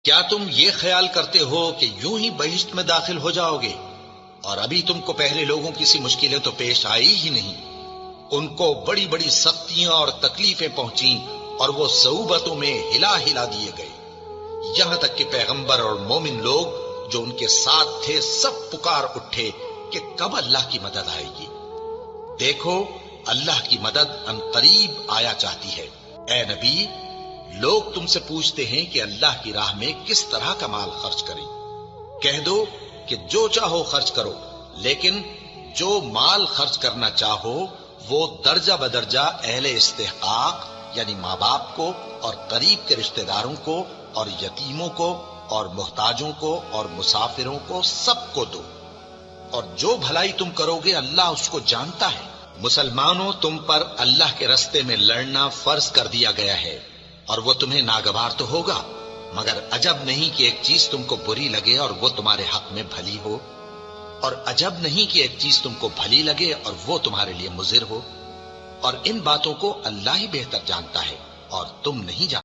کیا تم یہ خیال کرتے ہو کہ یوں ہی بہشت میں داخل ہو جاؤ گے؟ اور ابھی تم کو پہلے لوگوں کی سی مشکلیں تو پیش آئی ہی نہیں۔ ان کو بڑی بڑی سختیاں اور تکلیفیں پہنچیں اور وہ صعوبتوں میں ہلا ہلا دیے گئے، یہاں تک کہ پیغمبر اور مومن لوگ جو ان کے ساتھ تھے سب پکار اٹھے کہ کب اللہ کی مدد آئے گی۔ دیکھو اللہ کی مدد ان قریب آیا چاہتی ہے۔ اے نبی، لوگ تم سے پوچھتے ہیں کہ اللہ کی راہ میں کس طرح کا مال خرچ کریں۔ کہہ دو کہ جو چاہو خرچ کرو، لیکن جو مال خرچ کرنا چاہو وہ درجہ بدرجہ اہل استحقاق یعنی ماں باپ کو اور قریب کے رشتہ داروں کو اور یتیموں کو اور محتاجوں کو اور مسافروں کو سب کو دو، اور جو بھلائی تم کرو گے اللہ اس کو جانتا ہے۔ مسلمانوں، تم پر اللہ کے رستے میں لڑنا فرض کر دیا گیا ہے، اور وہ تمہیں ناگوار تو ہوگا، مگر عجب نہیں کہ ایک چیز تم کو بری لگے اور وہ تمہارے حق میں بھلی ہو، اور عجب نہیں کہ ایک چیز تم کو بھلی لگے اور وہ تمہارے لیے مضر ہو، اور ان باتوں کو اللہ ہی بہتر جانتا ہے اور تم نہیں جانتے۔